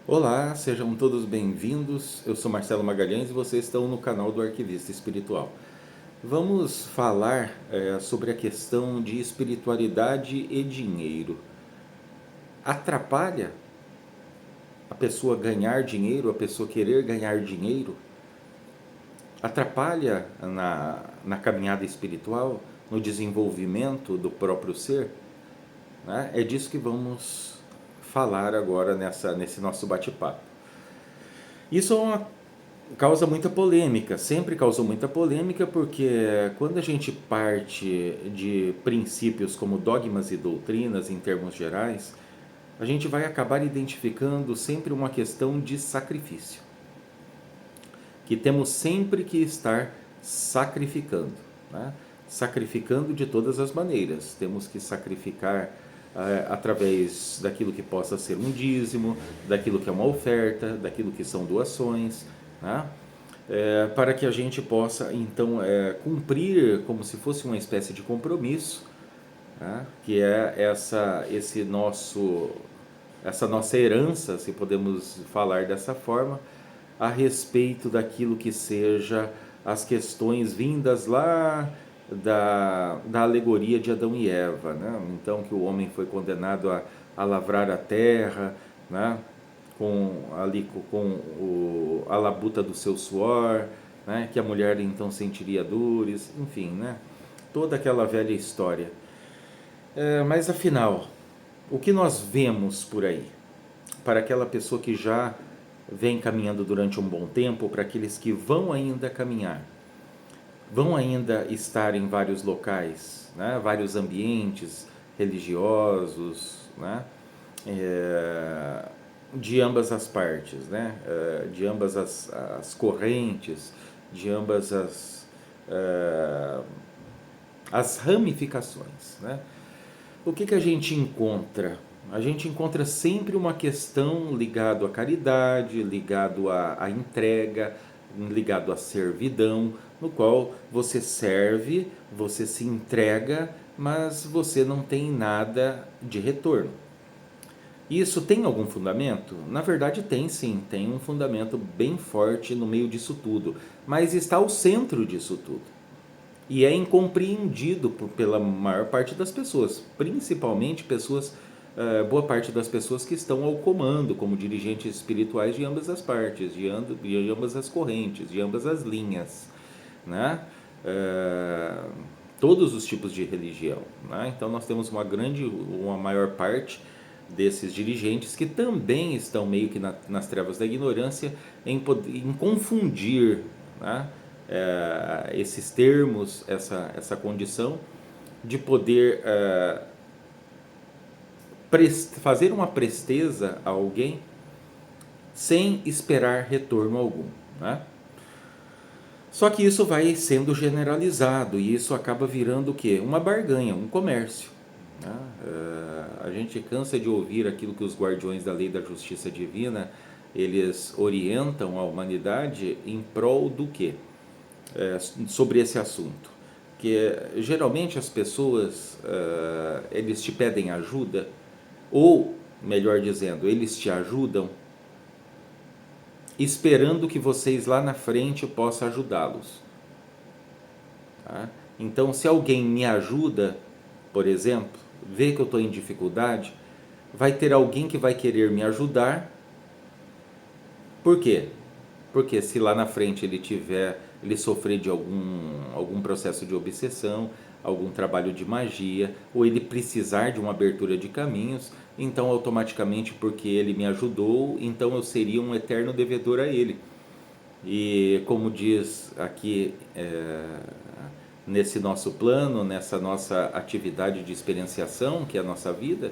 Olá, sejam todos bem-vindos. Eu sou Marcelo Magalhães e vocês estão no canal do Arquivista Espiritual. Vamos falar sobre a questão de espiritualidade e dinheiro. Atrapalha a pessoa ganhar dinheiro, a pessoa querer ganhar dinheiro? Atrapalha na caminhada espiritual, no desenvolvimento do próprio ser? Né? É disso que vamos falar agora nesse nosso bate-papo. Isso é causa muita polêmica, sempre causou muita polêmica, porque quando a gente parte de princípios como dogmas e doutrinas em termos gerais, a gente vai acabar identificando sempre uma questão de sacrifício, que temos sempre que estar sacrificando, né? Sacrificando de todas as maneiras. Temos que sacrificar através daquilo que possa ser um dízimo, daquilo que é uma oferta, daquilo que são doações, né? Para que a gente possa então cumprir como se fosse uma espécie de compromisso, né? Que é essa nossa herança, se podemos falar dessa forma, a respeito daquilo que seja as questões vindas lá da alegoria de Adão e Eva, né? Então que o homem foi condenado a lavrar a terra, né? A labuta do seu suor, né? Que a mulher então sentiria dores, enfim, né? Toda aquela velha história. Mas afinal, o que nós vemos por aí? Para aquela pessoa que já vem caminhando durante um bom tempo, para aqueles que vão ainda caminhar, vão ainda estar em vários locais, né? Vários ambientes religiosos, né? De ambas as partes, né? De ambas as correntes, de ambas as ramificações, né? O que a gente encontra? A gente encontra sempre uma questão ligado à caridade, ligado à entrega, ligado à servidão, no qual você serve, você se entrega, mas você não tem nada de retorno. Isso tem algum fundamento? Na verdade tem sim, tem um fundamento bem forte no meio disso tudo, mas está ao centro disso tudo. E é incompreendido pela maior parte das pessoas, principalmente boa parte das pessoas que estão ao comando como dirigentes espirituais de ambas as partes, de ambas as correntes, de ambas as linhas, né? Todos os tipos de religião, né? Então nós temos uma maior parte desses dirigentes que também estão meio que nas trevas da ignorância em confundir, né? Esses termos, essa condição de poder fazer uma presteza a alguém sem esperar retorno algum, né? Só que isso vai sendo generalizado e isso acaba virando o quê? Uma barganha, um comércio, né? A gente cansa de ouvir aquilo que os guardiões da lei da justiça divina eles orientam a humanidade em prol do quê? Sobre esse assunto, que geralmente as pessoas eles te pedem ajuda, ou melhor dizendo, eles te ajudam esperando que vocês lá na frente possam ajudá-los, tá? Então se alguém me ajuda, por exemplo, vê que eu estou em dificuldade, vai ter alguém que vai querer me ajudar. Por quê? Porque se lá na frente ele sofrer de algum processo de obsessão, algum trabalho de magia, ou ele precisar de uma abertura de caminhos, então automaticamente porque ele me ajudou, então eu seria um eterno devedor a ele. E como diz aqui nesse nosso plano, nessa nossa atividade de experienciação, que é a nossa vida,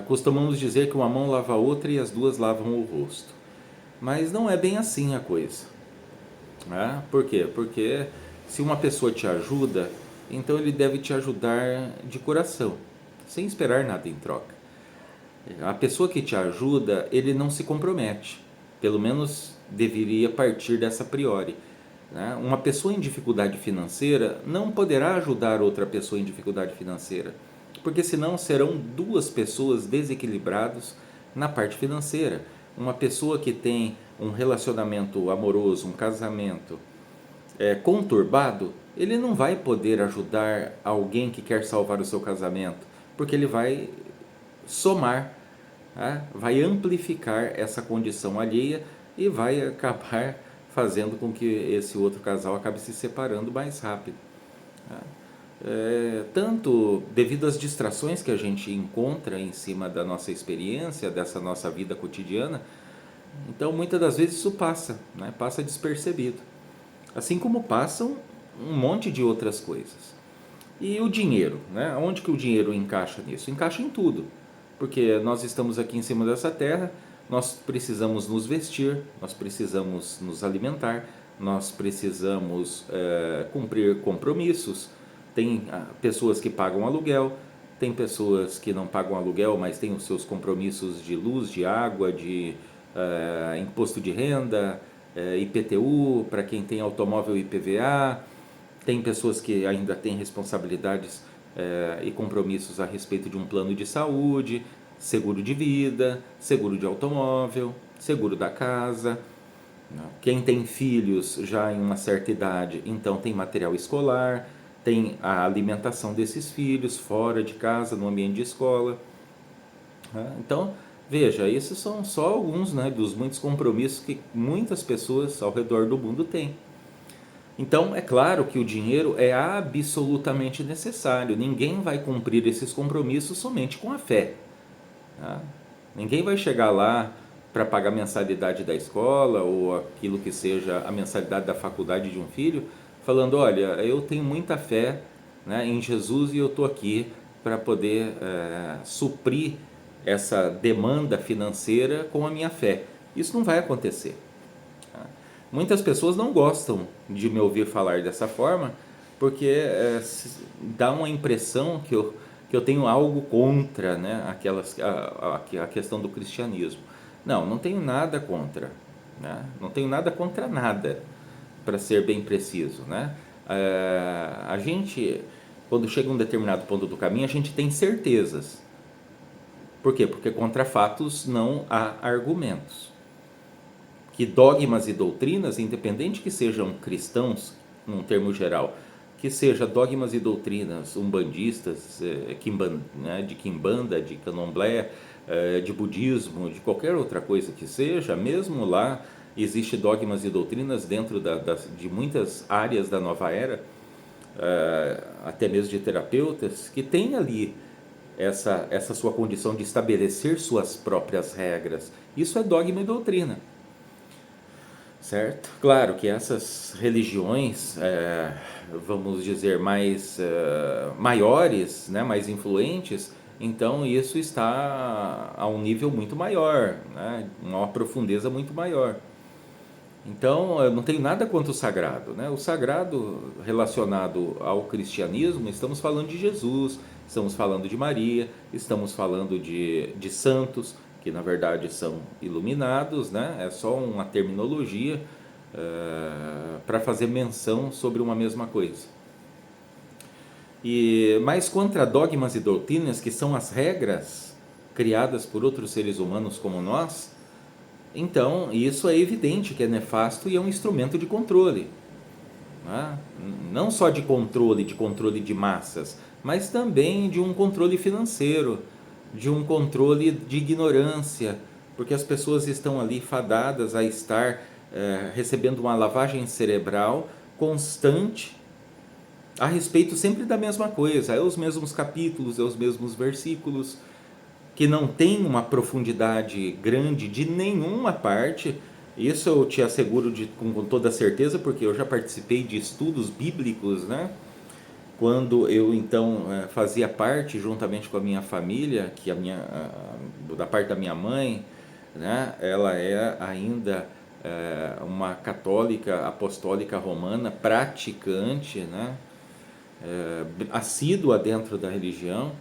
costumamos dizer que uma mão lava a outra e as duas lavam o rosto. Mas não é bem assim a coisa, né? Por quê? Porque se uma pessoa te ajuda, então ele deve te ajudar de coração, sem esperar nada em troca. A pessoa que te ajuda, ele não se compromete, pelo menos deveria partir dessa a priori, né? Uma pessoa em dificuldade financeira não poderá ajudar outra pessoa em dificuldade financeira, porque senão serão duas pessoas desequilibradas na parte financeira. uma pessoa que tem um relacionamento amoroso, um casamento conturbado, ele não vai poder ajudar alguém que quer salvar o seu casamento, porque ele vai somar, tá? Vai amplificar essa condição alheia e vai acabar fazendo com que esse outro casal acabe se separando mais rápido. Tá? Tanto devido às distrações que a gente encontra em cima da nossa experiência, dessa nossa vida cotidiana, então muitas das vezes isso passa, né? Passa despercebido. Assim como passam um monte de outras coisas. E o dinheiro, né? Onde que o dinheiro encaixa nisso? Encaixa em tudo, porque nós estamos aqui em cima dessa terra, nós precisamos nos vestir, nós precisamos nos alimentar, nós precisamos cumprir compromissos. Tem pessoas que pagam aluguel, tem pessoas que não pagam aluguel, mas têm os seus compromissos de luz, de água, de imposto de renda, IPTU, para quem tem automóvel, IPVA. Tem pessoas que ainda têm responsabilidades e compromissos a respeito de um plano de saúde, seguro de vida, seguro de automóvel, seguro da casa. Quem tem filhos já em uma certa idade, então tem material escolar, tem a alimentação desses filhos fora de casa, no ambiente de escola. Então, veja, esses são só alguns, né, dos muitos compromissos que muitas pessoas ao redor do mundo têm. Então, é claro que o dinheiro é absolutamente necessário. Ninguém vai cumprir esses compromissos somente com a fé. Tá? Ninguém vai chegar lá para pagar a mensalidade da escola ou aquilo que seja a mensalidade da faculdade de um filho, falando, olha, eu tenho muita fé, né, em Jesus e eu estou aqui para poder suprir essa demanda financeira com a minha fé. Isso não vai acontecer. Muitas pessoas não gostam de me ouvir falar dessa forma, porque dá uma impressão que eu tenho algo contra, né, a questão do cristianismo. Não, não tenho nada contra. Né? Não tenho nada contra nada, para ser bem preciso. Né? A gente, quando chega a um determinado ponto do caminho, a gente tem certezas. Por quê? Porque contra fatos não há argumentos. Que dogmas e doutrinas, independente que sejam cristãos, num termo geral, que seja dogmas e doutrinas umbandistas, né, de quimbanda, de candomblé, de budismo, de qualquer outra coisa que seja, mesmo lá existe dogmas e doutrinas dentro de muitas áreas da nova era, até mesmo de terapeutas, que tem ali essa sua condição de estabelecer suas próprias regras. Isso é dogma e doutrina. Certo? Claro que essas religiões, vamos dizer, maiores, né, mais influentes, então isso está a um nível muito maior, né, uma profundeza muito maior. Então, eu não tenho nada contra o sagrado. Né? O sagrado relacionado ao cristianismo, estamos falando de Jesus, estamos falando de Maria, estamos falando de santos, que na verdade são iluminados, né? É só uma terminologia para fazer menção sobre uma mesma coisa. Mas contra dogmas e doutrinas, que são as regras criadas por outros seres humanos como nós, então isso é evidente que é nefasto e é um instrumento de controle. Né? Não só de controle de massas, mas também de um controle financeiro, de um controle de ignorância, porque as pessoas estão ali fadadas a estar recebendo uma lavagem cerebral constante a respeito sempre da mesma coisa, é os mesmos capítulos, é os mesmos versículos, que não tem uma profundidade grande de nenhuma parte. Isso eu te asseguro com toda certeza, porque eu já participei de estudos bíblicos, né? Quando eu então fazia parte, juntamente com a minha família, que da parte da minha mãe, né? Ela é ainda uma católica apostólica romana praticante, né? Assídua dentro da religião.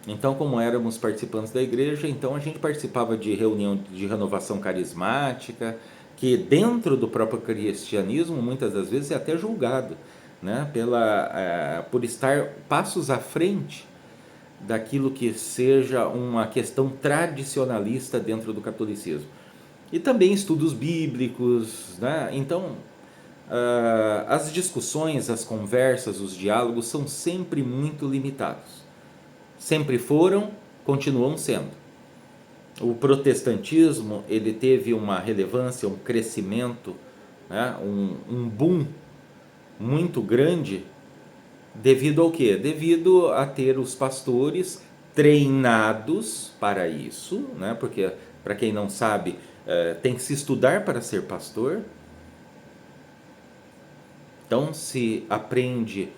Então, como éramos participantes da igreja, então a gente participava de reunião de renovação carismática, que dentro do próprio cristianismo, muitas das vezes é até julgado, né, por estar passos à frente daquilo que seja uma questão tradicionalista dentro do catolicismo. e também estudos bíblicos, né? Então, as discussões, as conversas, os diálogos são sempre muito limitados. Sempre foram, continuam sendo. O protestantismo, ele teve uma relevância, um crescimento, né? um boom muito grande devido ao quê? Devido a ter os pastores treinados para isso, né? Porque, para quem não sabe, tem que se estudar para ser pastor. Então se aprende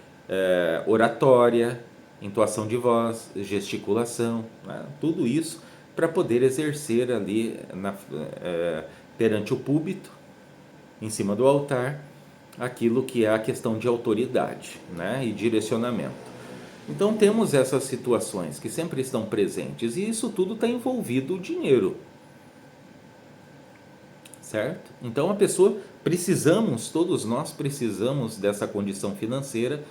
oratória, entoação de voz, gesticulação, né? Tudo isso para poder exercer ali perante o púlpito, em cima do altar, aquilo que é a questão de autoridade, né? E direcionamento. Então temos essas situações que sempre estão presentes e isso tudo está envolvido o dinheiro. Certo? Então a pessoa, todos nós precisamos dessa condição financeira,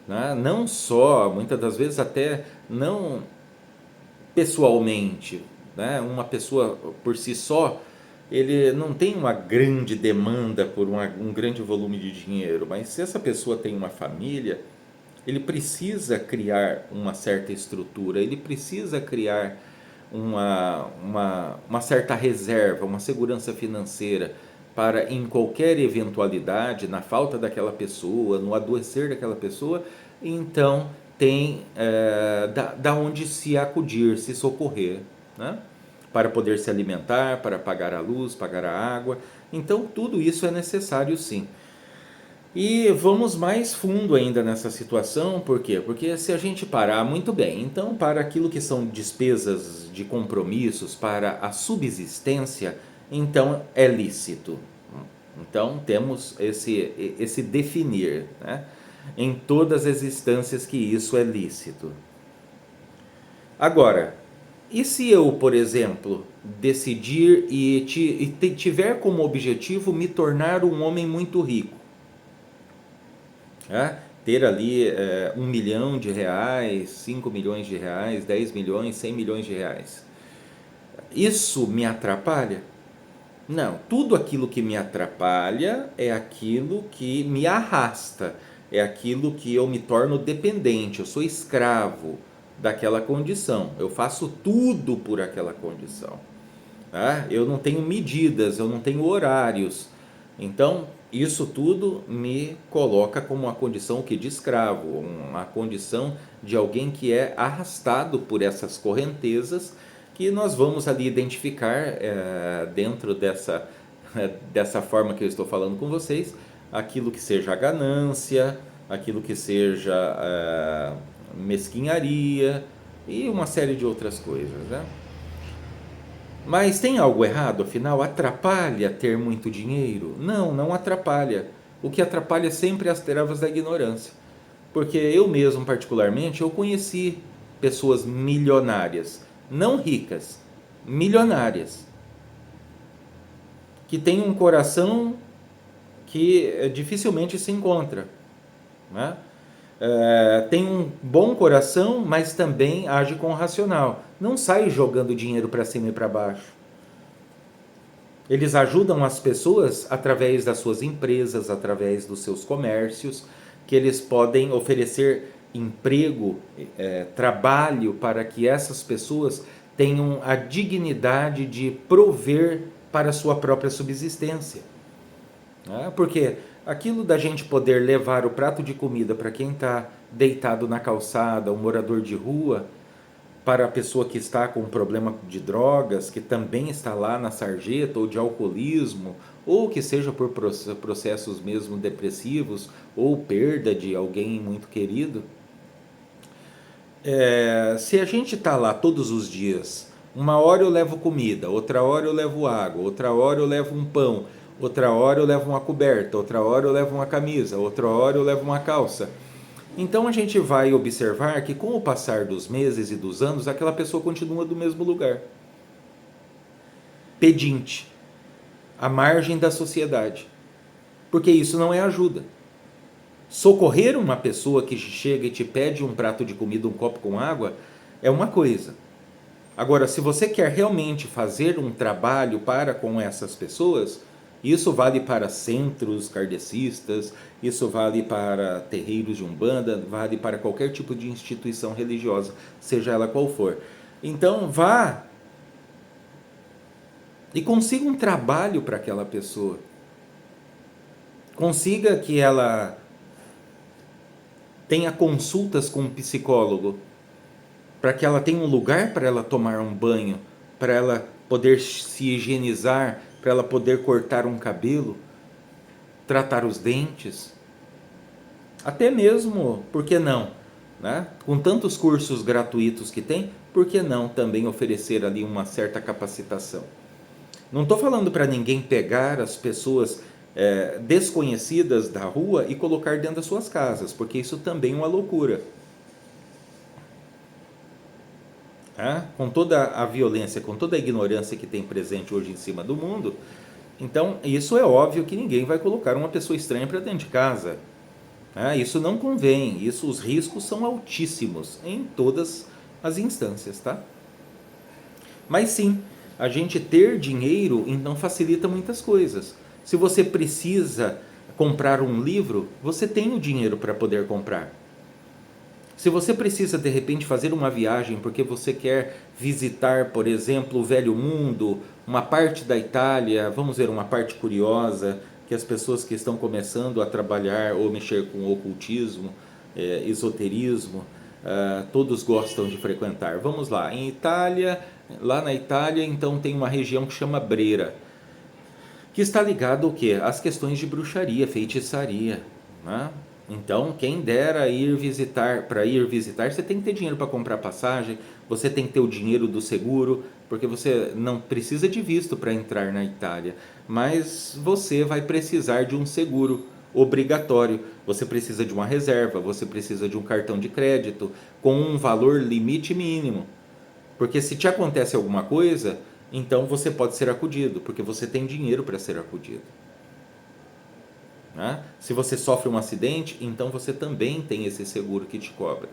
né? Não só, muitas das vezes até não pessoalmente, né? Uma pessoa por si só, ele não tem uma grande demanda por um grande volume de dinheiro, mas se essa pessoa tem uma família, ele precisa criar uma certa estrutura, ele precisa criar uma certa reserva, uma segurança financeira para, em qualquer eventualidade, na falta daquela pessoa, no adoecer daquela pessoa, então tem da onde se acudir, se socorrer, né? Para poder se alimentar, para pagar a luz, pagar a água. Então tudo isso é necessário, sim. E vamos mais fundo ainda nessa situação, por quê? Porque se a gente parar, muito bem, então para aquilo que são despesas de compromissos, para a subsistência, então é lícito. Então temos esse definir, né? Em todas as instâncias que isso é lícito. Agora, e se eu, por exemplo, decidir e tiver como objetivo me tornar um homem muito rico? Ter ali 1 milhão de reais, 5 milhões de reais, 10 milhões, 100 milhões de reais. Isso me atrapalha? Não, tudo aquilo que me atrapalha é aquilo que me arrasta, é aquilo que eu me torno dependente, eu sou escravo daquela condição, eu faço tudo por aquela condição. Eu não tenho medidas, eu não tenho horários. Então, isso tudo me coloca como uma condição de escravo, uma condição de alguém que é arrastado por essas correntezas que nós vamos ali identificar dentro dessa forma que eu estou falando com vocês, aquilo que seja a ganância, aquilo que seja mesquinharia e uma série de outras coisas, né? Mas tem algo errado, afinal? Atrapalha ter muito dinheiro? Não, não atrapalha. O que atrapalha sempre é as trevas da ignorância. Porque eu mesmo, particularmente, eu conheci pessoas milionárias, não ricas, milionárias, que têm um coração que dificilmente se encontra, né? Tem um bom coração, mas também age com o racional. Não sai jogando dinheiro para cima e para baixo. Eles ajudam as pessoas através das suas empresas, através dos seus comércios, que eles podem oferecer emprego, trabalho para que essas pessoas tenham a dignidade de prover para a sua própria subsistência. Porque aquilo da gente poder levar o prato de comida para quem está deitado na calçada, um morador de rua, para a pessoa que está com um problema de drogas, que também está lá na sarjeta, ou de alcoolismo, ou que seja por processos mesmo depressivos, ou perda de alguém muito querido. Se a gente está lá todos os dias, uma hora eu levo comida, outra hora eu levo água, outra hora eu levo um pão, outra hora eu levo uma coberta, outra hora eu levo uma camisa, outra hora eu levo uma calça. Então a gente vai observar que com o passar dos meses e dos anos, aquela pessoa continua do mesmo lugar. Pedinte, à margem da sociedade. Porque isso não é ajuda. Socorrer uma pessoa que chega e te pede um prato de comida, um copo com água, é uma coisa. Agora, se você quer realmente fazer um trabalho para com essas pessoas, isso vale para centros kardecistas, isso vale para terreiros de umbanda, vale para qualquer tipo de instituição religiosa, seja ela qual for. Então, vá e consiga um trabalho para aquela pessoa. Consiga que ela tenha consultas com um psicólogo, para que ela tenha um lugar para ela tomar um banho, para ela poder se higienizar, para ela poder cortar um cabelo, tratar os dentes, até mesmo, por que não, né? Com tantos cursos gratuitos que tem, por que não também oferecer ali uma certa capacitação? Não estou falando para ninguém pegar as pessoas desconhecidas da rua e colocar dentro das suas casas, porque isso também é uma loucura. Com toda a violência, com toda a ignorância que tem presente hoje em cima do mundo, então isso é óbvio que ninguém vai colocar uma pessoa estranha para dentro de casa. Isso não convém, os riscos são altíssimos em todas as instâncias, tá? Mas sim, a gente ter dinheiro então facilita muitas coisas. Se você precisa comprar um livro, você tem o dinheiro para poder comprar. Se você precisa de repente fazer uma viagem porque você quer visitar, por exemplo, o Velho Mundo, uma parte da Itália, vamos ver uma parte curiosa, que as pessoas que estão começando a trabalhar ou mexer com ocultismo, esoterismo, todos gostam de frequentar. Vamos lá, em Itália, lá na Itália, então tem uma região que chama Brera, que está ligado ao quê? Às questões de bruxaria, feitiçaria, né? Então, quem dera ir visitar, para ir visitar, você tem que ter dinheiro para comprar passagem, você tem que ter o dinheiro do seguro, porque você não precisa de visto para entrar na Itália, mas você vai precisar de um seguro obrigatório, você precisa de uma reserva, você precisa de um cartão de crédito com um valor limite mínimo, porque se te acontece alguma coisa, então você pode ser acudido, porque você tem dinheiro para ser acudido. Se você sofre um acidente, então você também tem esse seguro que te cobra.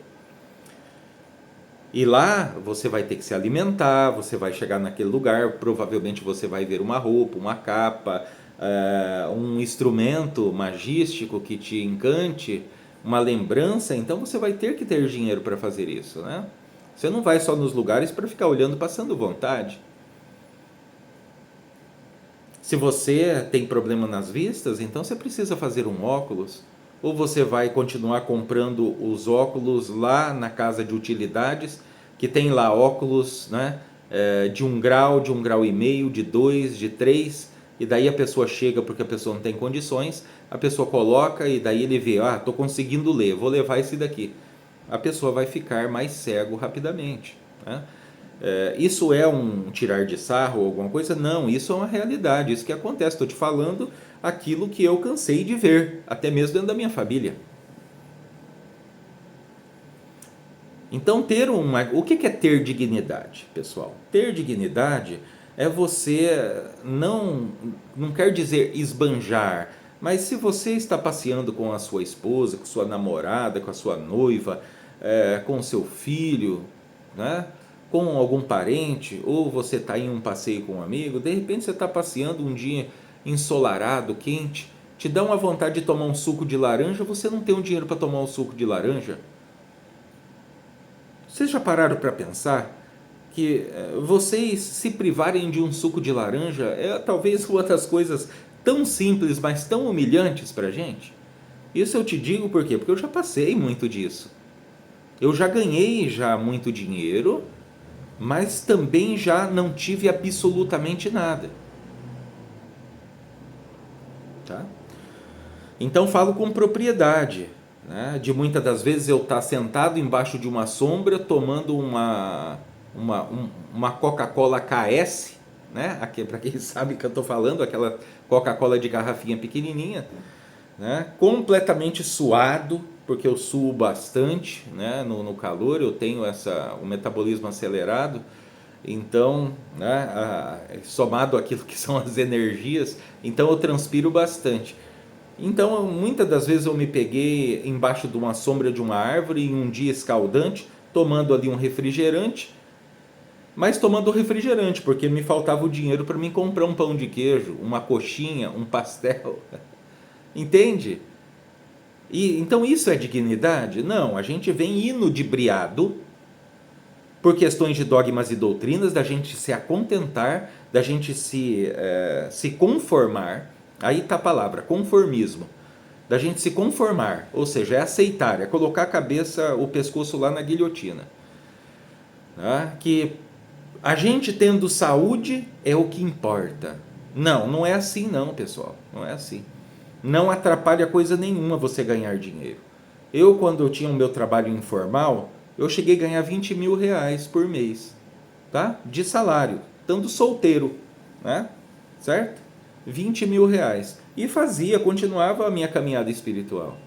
E lá você vai ter que se alimentar, você vai chegar naquele lugar, provavelmente você vai ver uma roupa, uma capa, um instrumento magístico que te encante, uma lembrança, então você vai ter que ter dinheiro para fazer isso, né? Você não vai só nos lugares para ficar olhando, passando vontade. Se você tem problema nas vistas, então você precisa fazer um óculos. Ou você vai continuar comprando os óculos lá na casa de utilidades, que tem lá óculos, né, de 1 grau, de 1,5 grau, de 2, de 3, e daí a pessoa chega porque a pessoa não tem condições, a pessoa coloca e daí ele vê, estou conseguindo ler, vou levar esse daqui. A pessoa vai ficar mais cego rapidamente, né? Isso é um tirar de sarro ou alguma coisa? Não, isso é uma realidade, isso que acontece. Estou te falando aquilo que eu cansei de ver, até mesmo dentro da minha família. Então, o que é ter dignidade, pessoal? Ter dignidade é você não quer dizer esbanjar, mas se você está passeando com a sua esposa, com sua namorada, com a sua noiva, com o seu filho, né? Com algum parente, ou você está em um passeio com um amigo, de repente você está passeando um dia ensolarado, quente, te dá uma vontade de tomar um suco de laranja, você não tem um dinheiro para tomar um suco de laranja. Vocês já pararam para pensar que vocês se privarem de um suco de laranja é talvez uma das coisas tão simples, mas tão humilhantes para a gente? Isso eu te digo por quê? Porque eu já passei muito disso. Eu já ganhei muito dinheiro, mas também já não tive absolutamente nada. Tá? Então falo com propriedade, né? De muitas das vezes eu estar sentado embaixo de uma sombra tomando uma Coca-Cola KS, né? Para quem sabe que eu estou falando, aquela Coca-Cola de garrafinha pequenininha, né? Completamente suado, porque eu suo bastante, né? No calor, eu tenho o metabolismo acelerado, então, né? Somado àquilo que são as energias, então eu transpiro bastante. Então, muitas das vezes eu me peguei embaixo de uma sombra de uma árvore em um dia escaldante, tomando ali um refrigerante, mas tomando refrigerante, porque me faltava o dinheiro para mim comprar um pão de queijo, uma coxinha, um pastel. Entende? E então isso é dignidade? Não, a gente vem inudibriado por questões de dogmas e doutrinas, da gente se acontentar, da gente se conformar. Aí está a palavra, conformismo. Da gente se conformar, ou seja, é aceitar, é colocar a cabeça, o pescoço lá na guilhotina. Né? Que a gente tendo saúde é o que importa. Não, não é assim não, pessoal. Não é assim. Não atrapalha coisa nenhuma você ganhar dinheiro. Eu, quando eu tinha o meu trabalho informal, eu cheguei a ganhar 20 mil reais por mês, tá? De salário, estando solteiro, né? Certo? 20 mil reais. E continuava a minha caminhada espiritual.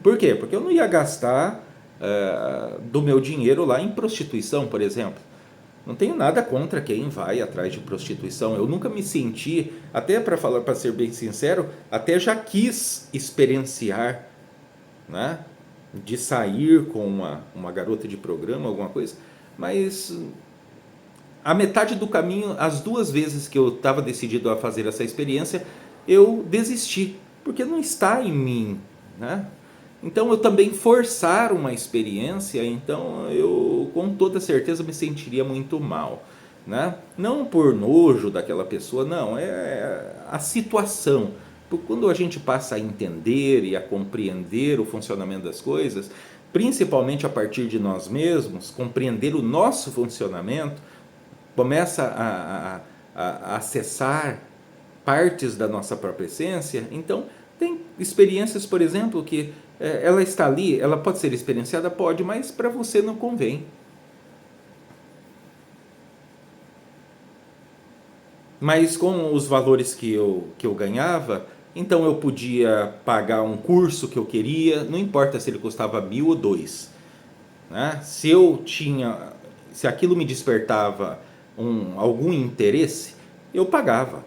Por quê? Porque eu não ia gastar do meu dinheiro lá em prostituição, por exemplo. Não tenho nada contra quem vai atrás de prostituição. Eu nunca me senti, até para ser bem sincero, até já quis experienciar, né? De sair com uma garota de programa, alguma coisa, mas a metade do caminho, as 2 vezes que eu estava decidido a fazer essa experiência, eu desisti, porque não está em mim, né? Então eu também forçar uma experiência, então eu com toda certeza me sentiria muito mal, né? Não por nojo daquela pessoa, não, é a situação. Porque quando a gente passa a entender e a compreender o funcionamento das coisas, principalmente a partir de nós mesmos, compreender o nosso funcionamento, começa a acessar partes da nossa própria essência. Então, tem experiências, por exemplo, que ela está ali, ela pode ser experienciada? Pode, mas para você não convém. Mas com os valores que eu ganhava, então eu podia pagar um curso que eu queria, não importa se ele custava 1.000 ou 2. Né? Se aquilo me despertava algum interesse, eu pagava.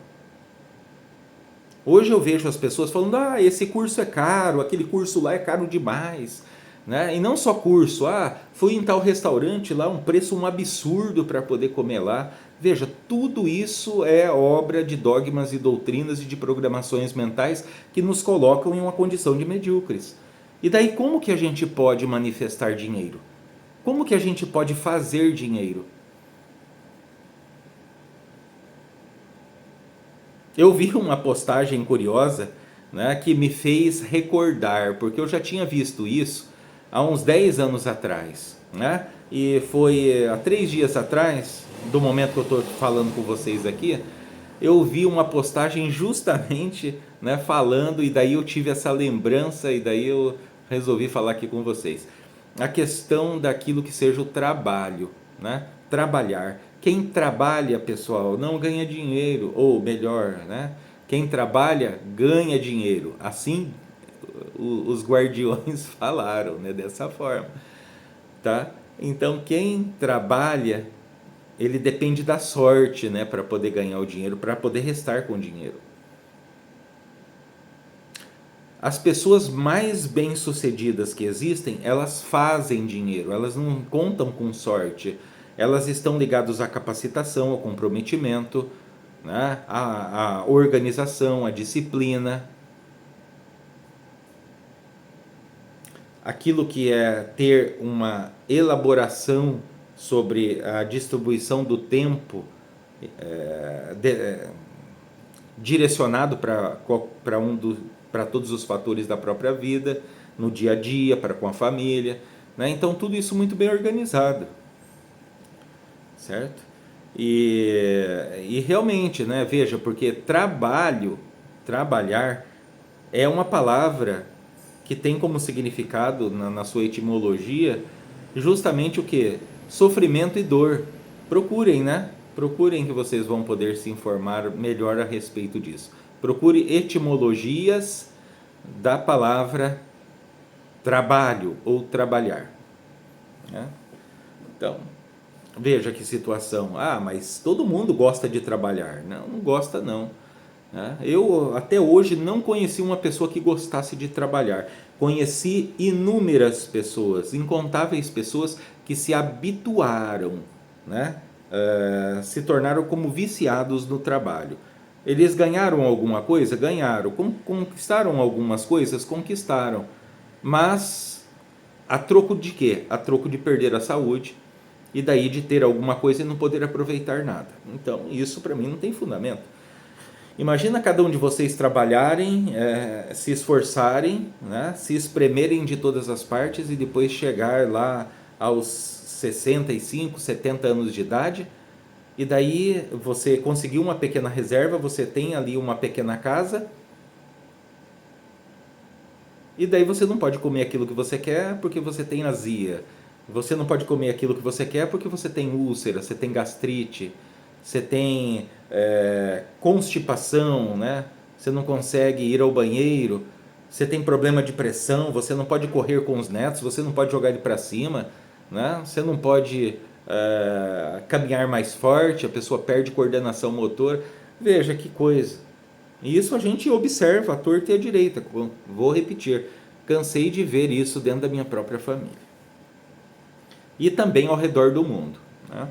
Hoje eu vejo as pessoas falando, esse curso é caro, aquele curso lá é caro demais. Né? E não só curso, fui em tal restaurante lá, um preço um absurdo para poder comer lá. Veja, tudo isso é obra de dogmas e doutrinas e de programações mentais que nos colocam em uma condição de medíocres. E daí como que a gente pode manifestar dinheiro? Como que a gente pode fazer dinheiro? Eu vi uma postagem curiosa, né, que me fez recordar, porque eu já tinha visto isso há uns 10 anos atrás. Né? E foi há 3 dias atrás, do momento que eu estou falando com vocês aqui, eu vi uma postagem justamente, né, falando, e daí eu tive essa lembrança, e daí eu resolvi falar aqui com vocês. A questão daquilo que seja o trabalho, né? Trabalhar. Quem trabalha, pessoal, não ganha dinheiro, ou melhor, né? Quem trabalha ganha dinheiro. Assim os guardiões falaram, né? Dessa forma, tá? Então quem trabalha, ele depende da sorte, né? Para poder ganhar o dinheiro, para poder restar com o dinheiro. As pessoas mais bem-sucedidas que existem, elas fazem dinheiro, elas não contam com sorte. Elas estão ligadas à capacitação, ao comprometimento, né? à organização, à disciplina. Aquilo que é ter uma elaboração sobre a distribuição do tempo direcionado para todos os fatores da própria vida, no dia a dia, para com a família. Né? Então, tudo isso muito bem organizado. Certo? E realmente, né, veja, porque trabalhar, é uma palavra que tem como significado, na sua etimologia, justamente o que? Sofrimento e dor. Procurem, né? Procurem que vocês vão poder se informar melhor a respeito disso. Procure etimologias da palavra trabalho ou trabalhar. Né? Então, veja que situação. Mas todo mundo gosta de trabalhar. Não, não gosta não. Eu até hoje não conheci uma pessoa que gostasse de trabalhar. Conheci inúmeras pessoas, incontáveis pessoas que se habituaram né, se tornaram como viciados no trabalho. Eles ganharam alguma coisa? Ganharam. Conquistaram algumas coisas? Conquistaram. Mas a troco de quê? A troco de perder a saúde e daí de ter alguma coisa e não poder aproveitar nada. Então, isso para mim não tem fundamento. Imagina cada um de vocês trabalharem, se esforçarem, né, se espremerem de todas as partes e depois chegar lá aos 65, 70 anos de idade, e daí você conseguiu uma pequena reserva, você tem ali uma pequena casa, e daí você não pode comer aquilo que você quer porque você tem azia. Você não pode comer aquilo que você quer porque você tem úlcera, você tem gastrite, você tem constipação, né? Você não consegue ir ao banheiro, você tem problema de pressão, você não pode correr com os netos, você não pode jogar ele para cima, né? Você não pode caminhar mais forte, a pessoa perde coordenação motor. Veja que coisa. E isso a gente observa à torta e à direita. Vou repetir, cansei de ver isso dentro da minha própria família. E também ao redor do mundo, né?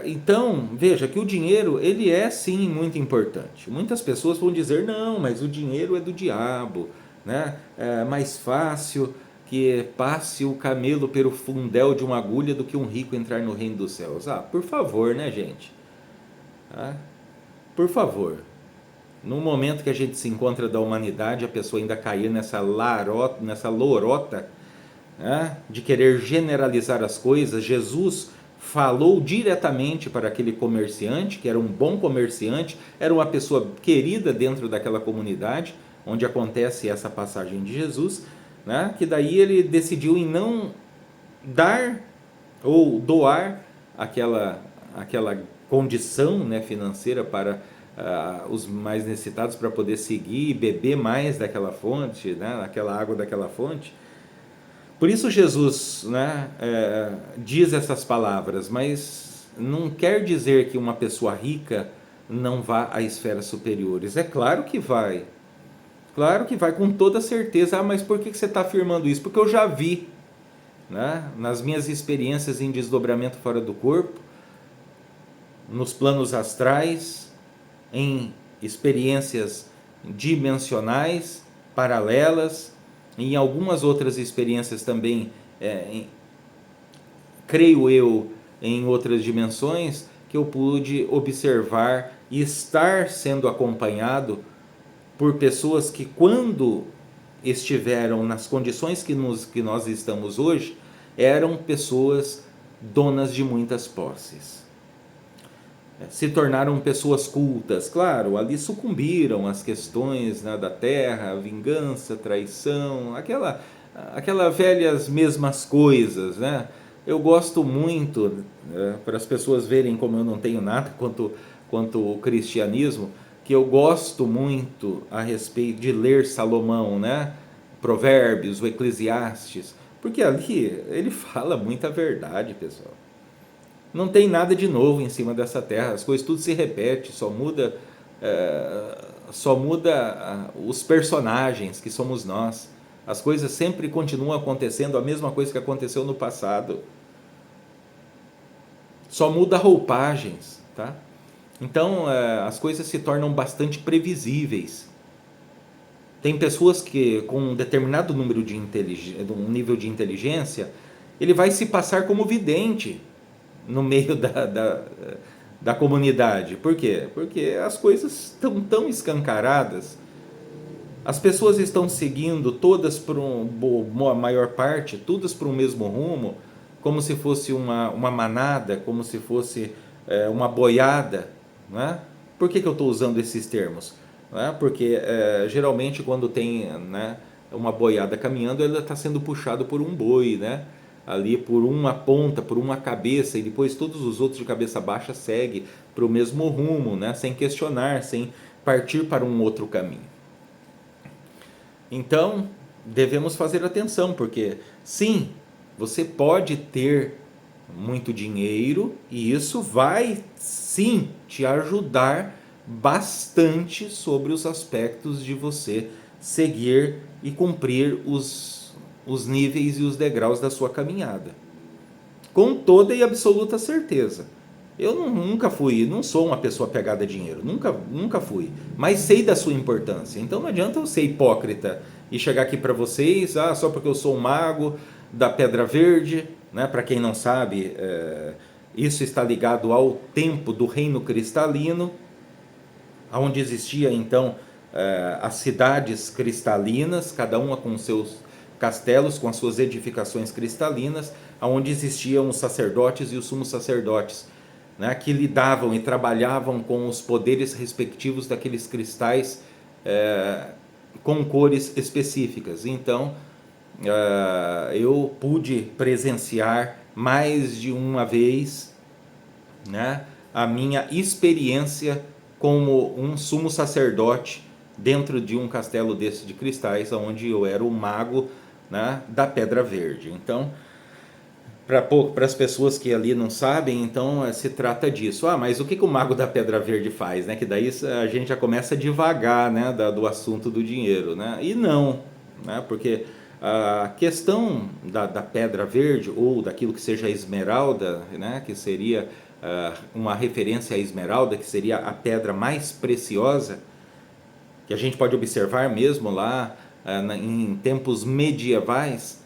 Então, veja que o dinheiro, ele é sim muito importante. Muitas pessoas vão dizer, não, mas o dinheiro é do diabo, né? É mais fácil que passe o camelo pelo fundel de uma agulha do que um rico entrar no reino dos céus. Ah, por favor, né, gente? Ah, por favor. No momento que a gente se encontra da humanidade, a pessoa ainda cair nessa lorota, né, de querer generalizar as coisas. Jesus falou diretamente para aquele comerciante, que era um bom comerciante, era uma pessoa querida dentro daquela comunidade, onde acontece essa passagem de Jesus, né, que daí ele decidiu em não dar ou doar aquela condição, né, financeira para os mais necessitados, para poder seguir e beber mais daquela fonte, né, daquela água daquela fonte. Por isso Jesus, né, diz essas palavras, mas não quer dizer que uma pessoa rica não vá a esferas superiores. É claro que vai com toda certeza. Ah, mas por que você está afirmando isso? Porque eu já vi, né, nas minhas experiências em desdobramento fora do corpo, nos planos astrais, em experiências dimensionais, paralelas, em algumas outras experiências também, creio eu, em outras dimensões, que eu pude observar e estar sendo acompanhado por pessoas que, quando estiveram nas condições que nós estamos hoje, eram pessoas donas de muitas posses. Se tornaram pessoas cultas, claro, ali sucumbiram às questões, né, da terra, vingança, traição, aquela velhas mesmas coisas, né? Eu gosto muito, para as pessoas verem como eu não tenho nada quanto o cristianismo, que eu gosto muito a respeito de ler Salomão, né? Provérbios, o Eclesiastes, porque ali ele fala muita verdade, pessoal. Não tem nada de novo em cima dessa terra, as coisas tudo se repete, só muda os personagens, que somos nós. As coisas sempre continuam acontecendo, a mesma coisa que aconteceu no passado. Só muda roupagens, tá? Então as coisas se tornam bastante previsíveis. Tem pessoas que, com um determinado número de um nível de inteligência, ele vai se passar como vidente no meio da comunidade. Por quê? Porque as coisas estão tão escancaradas, as pessoas estão seguindo todas por a maior parte, todas por um mesmo rumo, como se fosse uma manada, como se fosse uma boiada, né? Por que eu estou usando esses termos? Né? Porque geralmente quando tem, né, uma boiada caminhando, ela está sendo puxado por um boi, né? Ali por uma ponta, por uma cabeça, e depois todos os outros de cabeça baixa seguem para o mesmo rumo, né? Sem questionar, sem partir para um outro caminho. Então, devemos fazer atenção, porque sim, você pode ter muito dinheiro e isso vai sim te ajudar bastante sobre os aspectos de você seguir e cumprir os níveis e os degraus da sua caminhada. com toda e absoluta certeza. Eu nunca fui, não sou uma pessoa apegada a dinheiro, nunca fui, mas sei da sua importância. Então não adianta eu ser hipócrita e chegar aqui para vocês, só porque eu sou um mago da Pedra Verde, né? Para quem não sabe, isso está ligado ao tempo do Reino Cristalino, onde existia então as cidades cristalinas, cada uma com seus castelos, com as suas edificações cristalinas, onde existiam os sacerdotes e os sumos sacerdotes, né, que lidavam e trabalhavam com os poderes respectivos daqueles cristais com cores específicas. Então, eu pude presenciar mais de uma vez, né, a minha experiência como um sumo sacerdote dentro de um castelo desse de cristais, onde eu era o mago, né, da Pedra Verde. Então, para as pessoas que ali não sabem, então se trata disso. Mas o que o mago da Pedra Verde faz, né? Que daí a gente já começa a divagar, né, do assunto do dinheiro, né? E não, né? Porque a questão da Pedra Verde, ou daquilo que seja a esmeralda, né, que seria uma referência à esmeralda, que seria a pedra mais preciosa, que a gente pode observar mesmo lá em tempos medievais,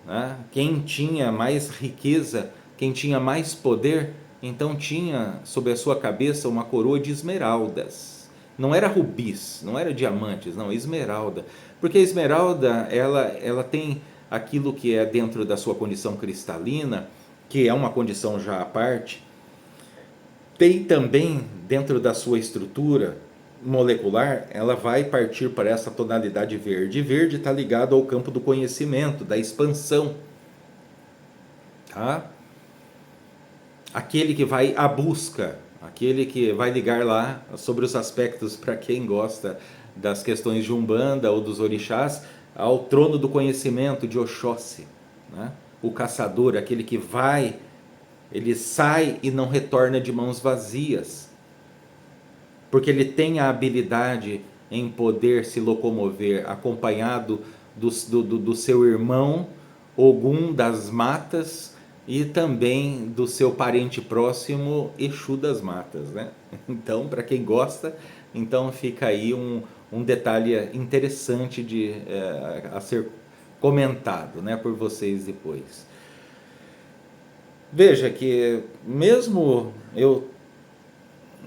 né? Quem tinha mais riqueza, quem tinha mais poder, então tinha sobre a sua cabeça uma coroa de esmeraldas. Não era rubis, não era diamantes, não, esmeralda. Porque a esmeralda, ela tem aquilo que é dentro da sua condição cristalina, que é uma condição já à parte. Tem também dentro da sua estrutura molecular, ela vai partir para essa tonalidade verde. E verde está ligado ao campo do conhecimento, da expansão. Tá? Aquele que vai à busca, aquele que vai ligar lá sobre os aspectos, para quem gosta das questões de Umbanda ou dos orixás, ao trono do conhecimento de Oxóssi, né? O caçador, aquele que vai, ele sai e não retorna de mãos vazias, porque ele tem a habilidade em poder se locomover acompanhado do seu irmão Ogum das matas e também do seu parente próximo Exu das matas, né? Então, para quem gosta, então fica aí um detalhe interessante a ser comentado, né, por vocês depois. Veja que mesmo eu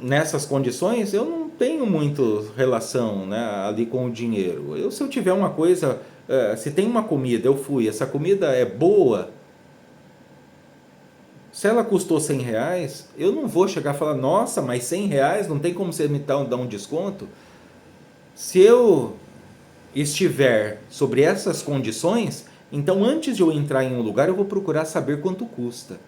nessas condições, eu não tenho muito relação, né, ali com o dinheiro. Se eu tiver uma coisa, se tem uma comida, eu fui, essa comida é boa, se ela custou 100 reais, eu não vou chegar e falar, nossa, mas 100 reais, não tem como você me dar um desconto? Se eu estiver sobre essas condições, então antes de eu entrar em um lugar, eu vou procurar saber quanto custa,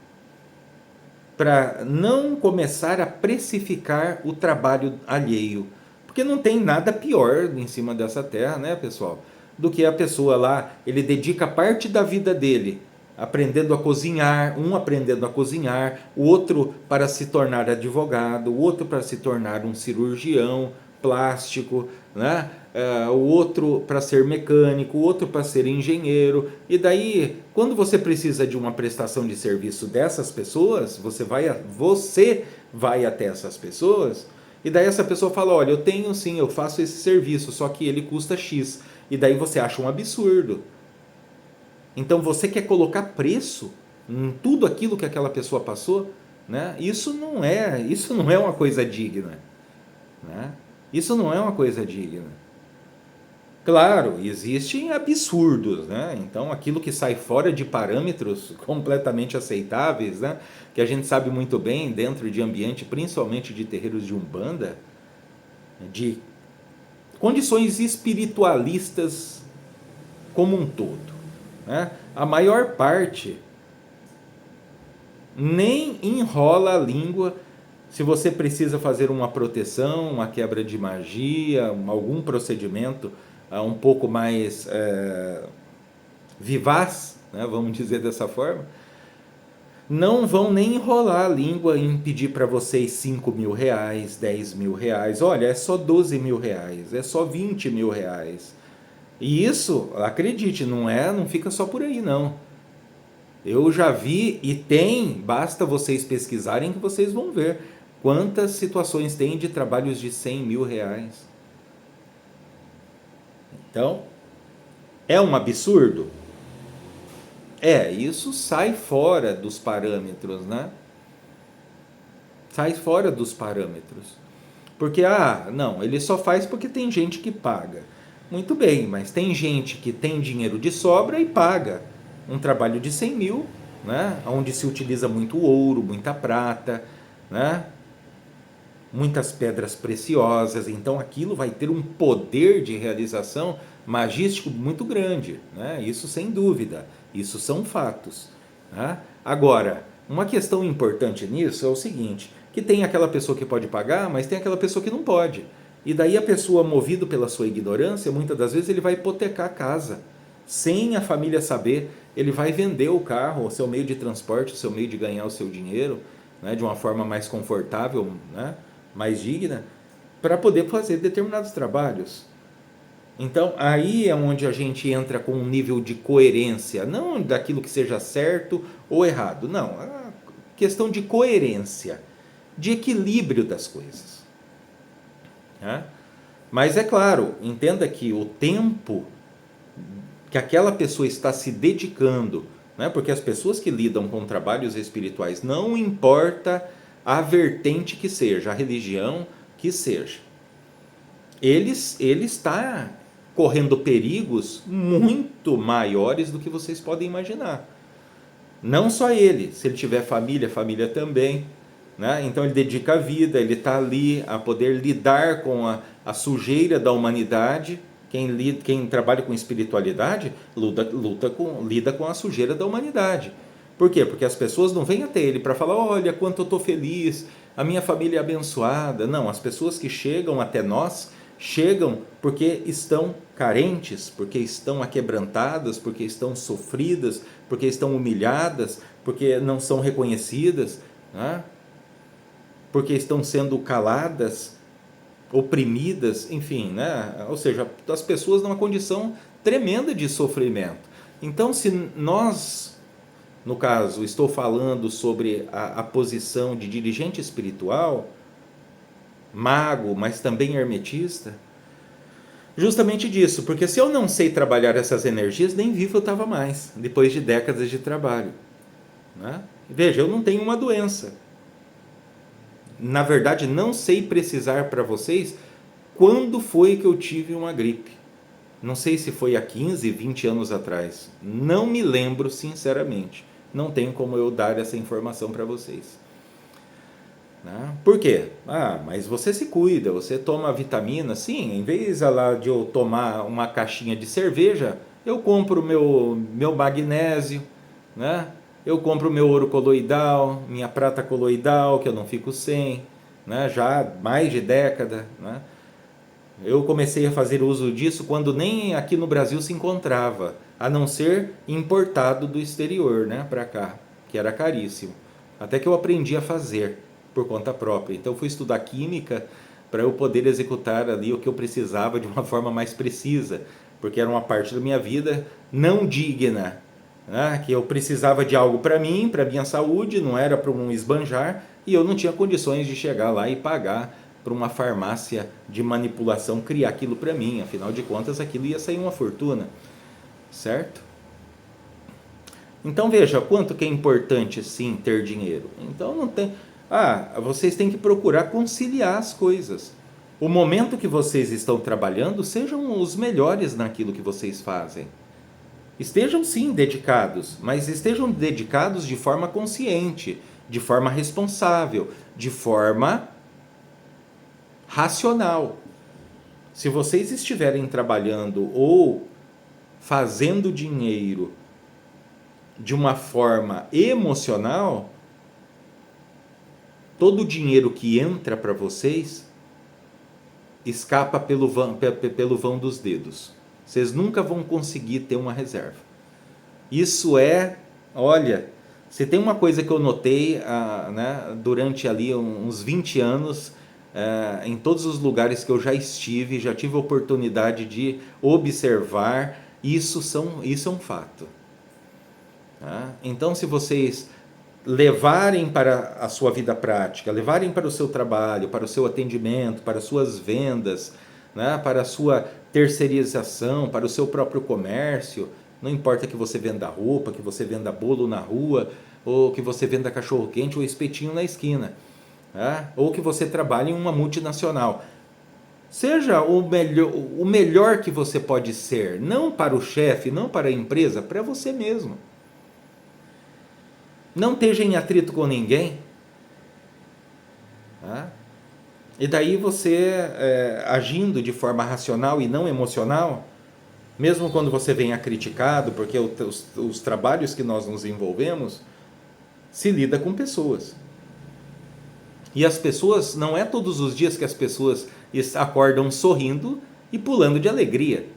para não começar a precificar o trabalho alheio. Porque não tem nada pior em cima dessa terra, né, pessoal? Do que a pessoa lá, ele dedica parte da vida dele aprendendo a cozinhar, um aprendendo a cozinhar, o outro para se tornar advogado, o outro para se tornar um cirurgião plástico, né? O outro para ser mecânico, o outro para ser engenheiro. E daí, quando você precisa de uma prestação de serviço dessas pessoas, você vai até essas pessoas, e daí essa pessoa fala, olha, eu tenho sim, eu faço esse serviço, só que ele custa X. E daí você acha um absurdo. Então você quer colocar preço em tudo aquilo que aquela pessoa passou, né? Isso não é uma coisa digna, né? Isso não é uma coisa digna. Claro, existem absurdos, né? Então aquilo que sai fora de parâmetros completamente aceitáveis, né? Que a gente sabe muito bem dentro de ambiente, principalmente de terreiros de Umbanda, de condições espiritualistas como um todo, né? A maior parte nem enrola a língua se você precisa fazer uma proteção, uma quebra de magia, algum procedimento um pouco mais vivaz, né, vamos dizer dessa forma, não vão nem enrolar a língua em pedir para vocês 5 mil reais, 10 mil reais, olha, é só 12 mil reais, é só 20 mil reais. E isso, acredite, não fica só por aí não. Eu já vi e tem, basta vocês pesquisarem que vocês vão ver quantas situações tem de trabalhos de 100 mil reais. Então, é um absurdo? Isso sai fora dos parâmetros, né? Sai fora dos parâmetros. Porque, não, ele só faz porque tem gente que paga. Muito bem, mas tem gente que tem dinheiro de sobra e paga um trabalho de 100 mil, né? Onde se utiliza muito ouro, muita prata, né? Muitas pedras preciosas. Então aquilo vai ter um poder de realização magístico muito grande, né? Isso sem dúvida, isso são fatos, né? Agora, uma questão importante nisso é o seguinte, que tem aquela pessoa que pode pagar, mas tem aquela pessoa que não pode. E daí a pessoa, movido pela sua ignorância, muitas das vezes ele vai hipotecar a casa, sem a família saber, ele vai vender o carro, o seu meio de transporte, o seu meio de ganhar o seu dinheiro, né, de uma forma mais confortável, né, mais digna, para poder fazer determinados trabalhos. Então, aí é onde a gente entra com um nível de coerência, não daquilo que seja certo ou errado, não, a questão de coerência, de equilíbrio das coisas. Né? Mas é claro, entenda que o tempo que aquela pessoa está se dedicando, né? Porque as pessoas que lidam com trabalhos espirituais, não importa a vertente que seja, a religião que seja, ele está correndo perigos muito maiores do que vocês podem imaginar. Não só ele, se ele tiver família, família também. Né? Então ele dedica a vida, ele está ali a poder lidar com a sujeira da humanidade. Quem trabalha com espiritualidade lida com a sujeira da humanidade. Por quê? Porque as pessoas não vêm até ele para falar, olha quanto eu estou feliz, a minha família é abençoada. Não, as pessoas que chegam até nós, chegam porque estão carentes, porque estão aquebrantadas, porque estão sofridas, porque estão humilhadas, porque não são reconhecidas, né? Porque estão sendo caladas, oprimidas, enfim, né? Ou seja, as pessoas numa condição tremenda de sofrimento. Então, se nós, no caso, estou falando sobre a posição de dirigente espiritual, mago, mas também hermetista, justamente disso, porque se eu não sei trabalhar essas energias, nem vivo eu estava mais, depois de décadas de trabalho. Né? Veja, eu não tenho uma doença. Na verdade, não sei precisar para vocês quando foi que eu tive uma gripe. Não sei se foi há 15, 20 anos atrás. Não me lembro, sinceramente. Não tenho como eu dar essa informação para vocês. Né? Por quê? Mas você se cuida, você toma vitamina. Sim, em vez lá de eu tomar uma caixinha de cerveja, eu compro meu magnésio, né? Eu compro meu ouro coloidal, minha prata coloidal, que eu não fico sem, né? Já há mais de década. Né? Eu comecei a fazer uso disso quando nem aqui no Brasil se encontrava, a não ser importado do exterior, né? Para cá, que era caríssimo. Até que eu aprendi a fazer por conta própria. Então fui estudar química para eu poder executar ali o que eu precisava de uma forma mais precisa, porque era uma parte da minha vida não digna, né? Que eu precisava de algo para mim, para minha saúde, não era para um esbanjar, e eu não tinha condições de chegar lá e pagar para uma farmácia de manipulação criar aquilo para mim, afinal de contas aquilo ia sair uma fortuna, certo? Então veja quanto que é importante sim ter dinheiro. Então não tem, vocês têm que procurar conciliar as coisas. O momento que vocês estão trabalhando, sejam os melhores naquilo que vocês fazem. Estejam sim dedicados, mas estejam dedicados de forma consciente, de forma responsável, de forma racional. Se vocês estiverem trabalhando ou fazendo dinheiro de uma forma emocional, todo o dinheiro que entra para vocês escapa pelo vão dos dedos. Vocês nunca vão conseguir ter uma reserva. Isso olha, se tem uma coisa que eu notei né, durante ali uns 20 anos, em todos os lugares que eu já estive, já tive a oportunidade de observar, isso é um fato. Tá? Então, se vocês levarem para a sua vida prática, levarem para o seu trabalho, para o seu atendimento, para as suas vendas, né, para a sua terceirização, para o seu próprio comércio, não importa que você venda roupa, que você venda bolo na rua, ou que você venda cachorro-quente ou espetinho na esquina, né, ou que você trabalhe em uma multinacional. Seja o melhor que você pode ser, não para o chefe, não para a empresa, para você mesmo. Não esteja em atrito com ninguém. Tá? E daí você, agindo de forma racional e não emocional, mesmo quando você venha criticado, porque os trabalhos que nós nos envolvemos, se lida com pessoas. E as pessoas, não é todos os dias que as pessoas acordam sorrindo e pulando de alegria.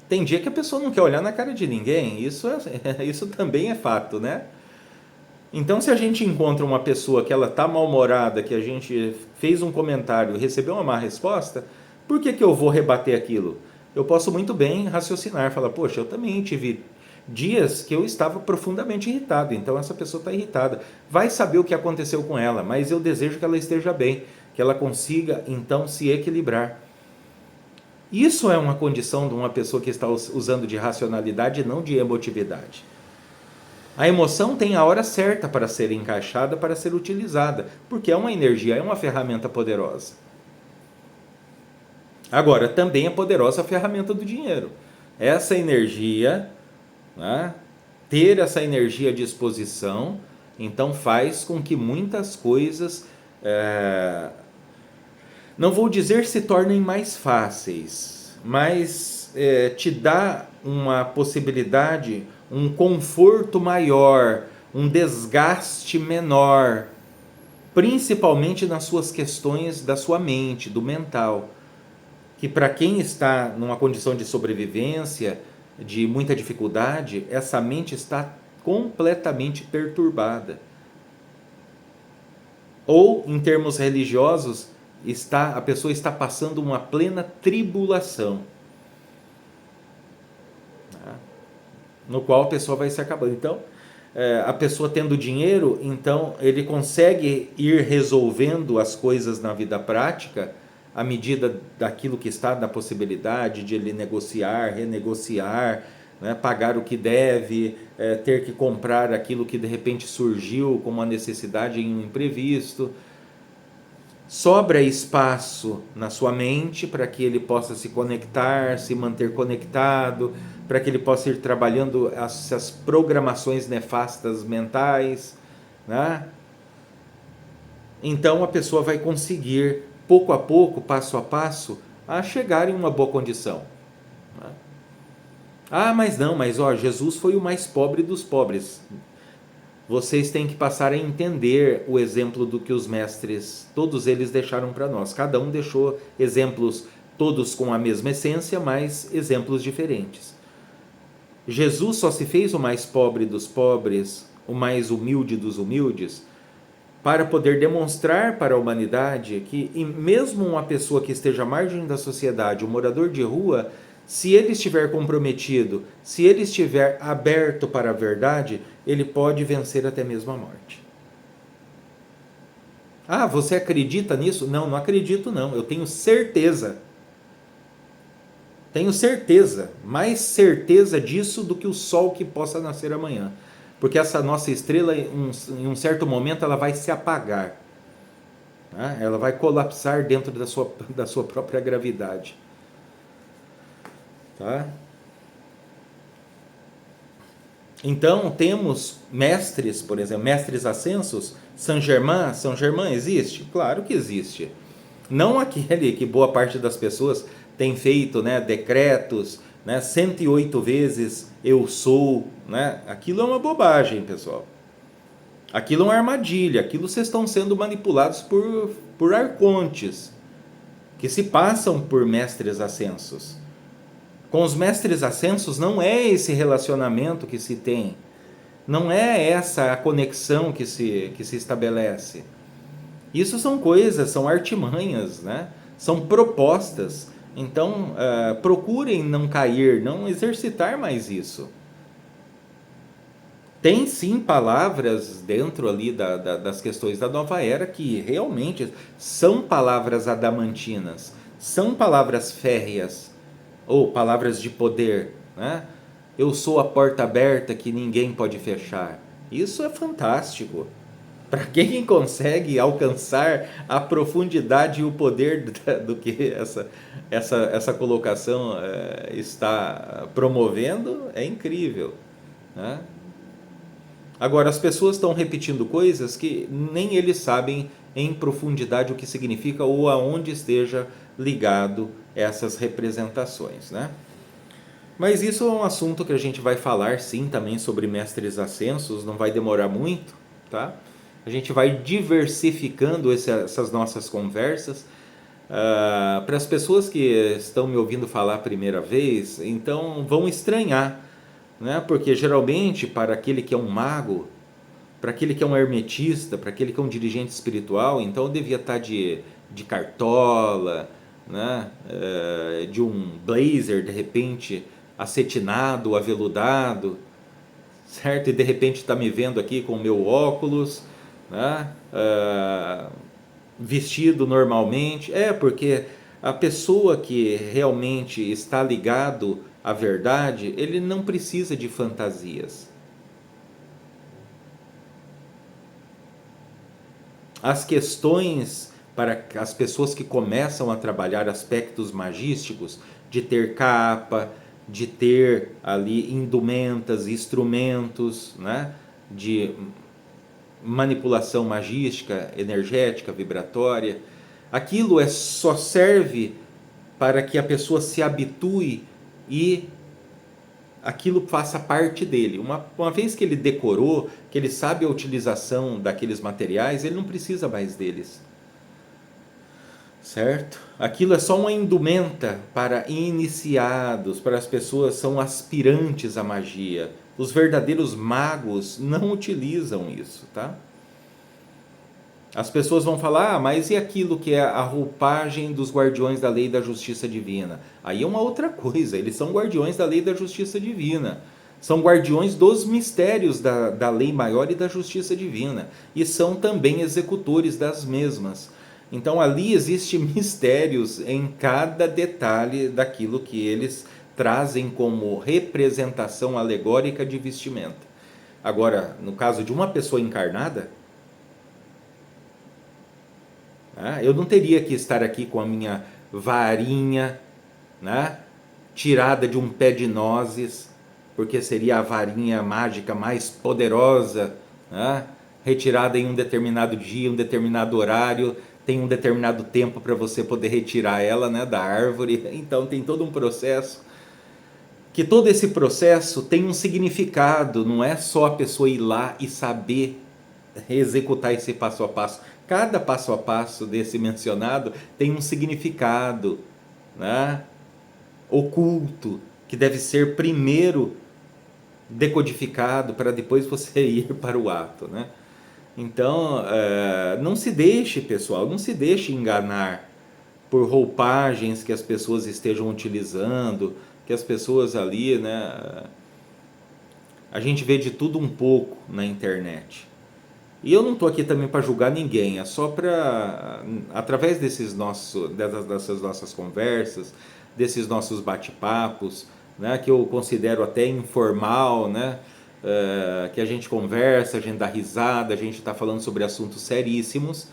Tem dia que a pessoa não quer olhar na cara de ninguém, isso também é fato, né? Então, se a gente encontra uma pessoa que ela está mal-humorada, que a gente fez um comentário e recebeu uma má resposta, por que eu vou rebater aquilo? Eu posso muito bem raciocinar, falar, poxa, eu também tive dias que eu estava profundamente irritado, então essa pessoa está irritada. Vai saber o que aconteceu com ela, mas eu desejo que ela esteja bem, que ela consiga, então, se equilibrar. Isso é uma condição de uma pessoa que está usando de racionalidade e não de emotividade. A emoção tem a hora certa para ser encaixada, para ser utilizada, porque é uma energia, é uma ferramenta poderosa. Agora, também é poderosa a ferramenta do dinheiro. Essa energia, né, ter essa energia à disposição, então faz com que muitas coisas, não vou dizer se tornem mais fáceis, mas te dá uma possibilidade, um conforto maior, um desgaste menor, principalmente nas suas questões da sua mente, do mental, que para quem está numa condição de sobrevivência, de muita dificuldade, essa mente está completamente perturbada. Ou, em termos religiosos, a pessoa está passando uma plena tribulação, no qual a pessoa vai se acabando. Então, a pessoa tendo dinheiro, então ele consegue ir resolvendo as coisas na vida prática à medida daquilo que está na possibilidade de ele negociar, renegociar, né, pagar o que deve, ter que comprar aquilo que de repente surgiu como uma necessidade em um imprevisto. Sobra espaço na sua mente para que ele possa se conectar, se manter conectado, para que ele possa ir trabalhando essas programações nefastas mentais, né? Então a pessoa vai conseguir, pouco a pouco, passo a passo, a chegar em uma boa condição. Né? Ah, mas não, mas ó, Jesus foi o mais pobre dos pobres. Vocês têm que passar a entender o exemplo do que os mestres, todos eles deixaram para nós. Cada um deixou exemplos, todos com a mesma essência, mas exemplos diferentes. Jesus só se fez o mais pobre dos pobres, o mais humilde dos humildes, para poder demonstrar para a humanidade que mesmo uma pessoa que esteja à margem da sociedade, um morador de rua, se ele estiver comprometido, se ele estiver aberto para a verdade, ele pode vencer até mesmo a morte. Ah, você acredita nisso? Não, não acredito não, eu tenho certeza. Tenho certeza, mais certeza disso do que o sol que possa nascer amanhã. Porque essa nossa estrela, em um certo momento, ela vai se apagar. Né? Ela vai colapsar dentro da sua própria gravidade. Tá? Então, temos mestres, por exemplo, mestres ascensos. Saint Germain existe? Claro que existe. Não aquele que boa parte das pessoas tem feito, né, decretos, né, 108 vezes eu sou, né? Aquilo é uma bobagem, pessoal. Aquilo é uma armadilha, aquilo vocês estão sendo manipulados por arcontes, que se passam por mestres ascensos. Com os mestres ascensos não é esse relacionamento que se tem, não é essa a conexão que se estabelece. Isso são coisas, são artimanhas, né? São propostas. Então, procurem não cair, não exercitar mais isso. Tem sim palavras dentro ali das questões da nova era que realmente são palavras adamantinas, são palavras férreas, ou palavras de poder, né? Eu sou a porta aberta que ninguém pode fechar. Isso é fantástico. Para quem consegue alcançar a profundidade e o poder do que essa colocação está promovendo, é incrível, né? Agora, as pessoas estão repetindo coisas que nem eles sabem em profundidade o que significa ou aonde esteja ligado essas representações, né? Mas isso é um assunto que a gente vai falar sim também sobre mestres ascensos, não vai demorar muito, tá? A gente vai diversificando essas nossas conversas. Para as pessoas que estão me ouvindo falar a primeira vez, então vão estranhar, né? Porque geralmente para aquele que é um mago, para aquele que é um hermetista, para aquele que é um dirigente espiritual, então eu devia estar de cartola, né? De um blazer, de repente, acetinado, aveludado, certo? E de repente está me vendo aqui com o meu óculos, né? Vestido normalmente. É, porque a pessoa que realmente está ligado à verdade, ele não precisa de fantasias. As questões para as pessoas que começam a trabalhar aspectos magísticos, de ter capa, de ter ali indumentas, instrumentos, né, de manipulação magística, energética, vibratória, aquilo só serve para que a pessoa se habitue e aquilo faça parte dele. Uma vez que ele decorou, que ele sabe a utilização daqueles materiais, ele não precisa mais deles. Certo? Aquilo é só uma indumenta para iniciados, para as pessoas que são aspirantes à magia. Os verdadeiros magos não utilizam isso, tá? As pessoas vão falar, mas e aquilo que é a roupagem dos guardiões da lei e da justiça divina? Aí é uma outra coisa, eles são guardiões da lei e da justiça divina. São guardiões dos mistérios da lei maior e da justiça divina. E são também executores das mesmas. Então ali existem mistérios em cada detalhe daquilo que eles trazem como representação alegórica de vestimenta. Agora, no caso de uma pessoa encarnada, né, eu não teria que estar aqui com a minha varinha, né, tirada de um pé de nozes, porque seria a varinha mágica mais poderosa, né, retirada em um determinado dia, um determinado horário, tem um determinado tempo para você poder retirar ela, né, da árvore. Então tem todo um processo, que todo esse processo tem um significado, não é só a pessoa ir lá e saber executar esse passo a passo. Cada passo a passo desse mencionado tem um significado, né, oculto, que deve ser primeiro decodificado para depois você ir para o ato, né? Então, não se deixe, pessoal, não se deixe enganar por roupagens que as pessoas estejam utilizando, que as pessoas ali, né? A gente vê de tudo um pouco na internet. E eu não estou aqui também para julgar ninguém, é só para, através dessas nossas conversas, desses nossos bate-papos, né, que eu considero até informal, né, que a gente conversa, a gente dá risada, a gente está falando sobre assuntos seríssimos,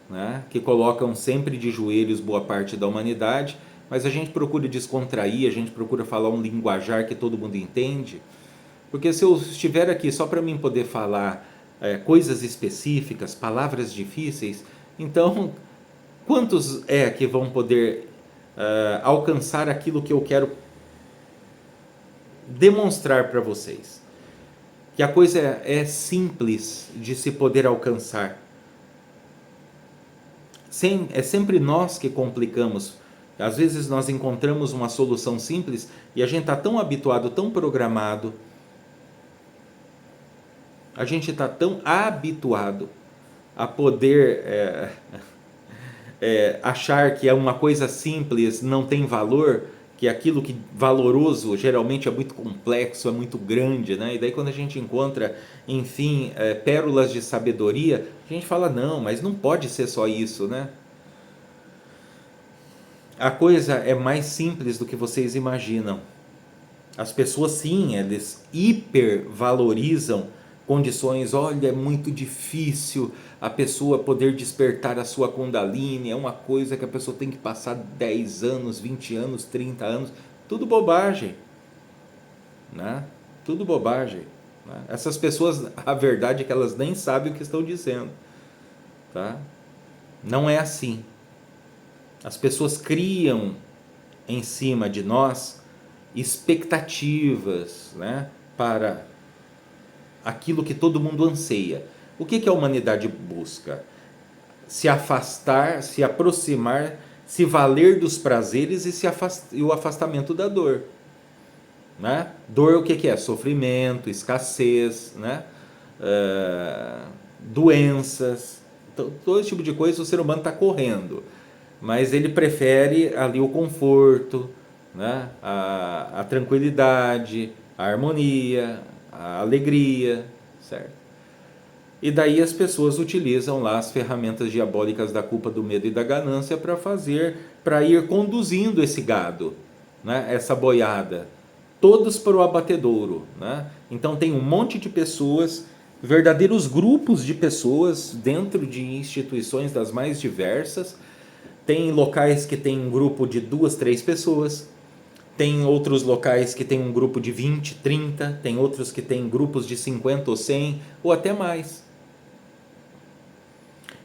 né, que colocam sempre de joelhos boa parte da humanidade, mas a gente procura descontrair, a gente procura falar um linguajar que todo mundo entende, porque se eu estiver aqui só para mim poder falar coisas específicas, palavras difíceis, então quantos que vão poder alcançar aquilo que eu quero demonstrar para vocês? Que a coisa é simples de se poder alcançar. É sempre nós que complicamos. Às vezes nós encontramos uma solução simples e a gente está tão habituado, tão programado, a gente está tão habituado a poder achar que é uma coisa simples, não tem valor, que aquilo que valoroso geralmente é muito complexo, é muito grande, né? E daí quando a gente encontra, enfim, pérolas de sabedoria, a gente fala, não, mas não pode ser só isso, né? A coisa é mais simples do que vocês imaginam. As pessoas, sim, eles hipervalorizam condições. Olha, é muito difícil a pessoa poder despertar a sua Kundalini, é uma coisa que a pessoa tem que passar 10 anos, 20 anos, 30 anos. Tudo bobagem, né? Tudo bobagem, né? Essas pessoas, a verdade é que elas nem sabem o que estão dizendo, tá? Não é assim. As pessoas criam em cima de nós expectativas, né, para aquilo que todo mundo anseia. O que a humanidade busca? Se afastar, se aproximar, se valer dos prazeres e o afastamento da dor. Né? Dor, o que é? Sofrimento, escassez, né? Doenças. Então, todo esse tipo de coisa o ser humano está correndo. Mas ele prefere ali o conforto, né? A tranquilidade, a harmonia, a alegria, certo? E daí as pessoas utilizam lá as ferramentas diabólicas da culpa, do medo e da ganância para ir conduzindo esse gado, né? Essa boiada, todos para o abatedouro, né? Então tem um monte de pessoas, verdadeiros grupos de pessoas dentro de instituições das mais diversas. Tem locais que tem um grupo de 2, 3 pessoas. Tem outros locais que tem um grupo de 20, 30. Tem outros que tem grupos de 50 ou 100 ou até mais.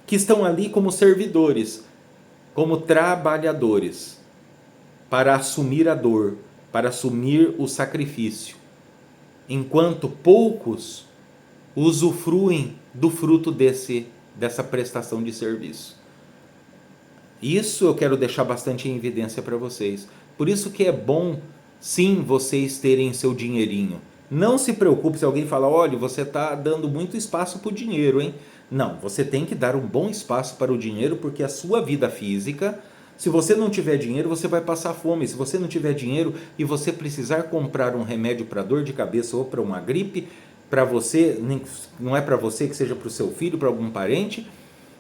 Que estão ali como servidores, como trabalhadores, para assumir a dor, para assumir o sacrifício. Enquanto poucos usufruem do fruto dessa prestação de serviço. Isso eu quero deixar bastante em evidência para vocês. Por isso que é bom, sim, vocês terem seu dinheirinho. Não se preocupe se alguém fala, olha, você está dando muito espaço para o dinheiro, hein? Não, você tem que dar um bom espaço para o dinheiro, porque a sua vida física, se você não tiver dinheiro, você vai passar fome. Se você não tiver dinheiro e você precisar comprar um remédio para dor de cabeça ou para uma gripe, para você, não é para você, que seja para o seu filho, para algum parente,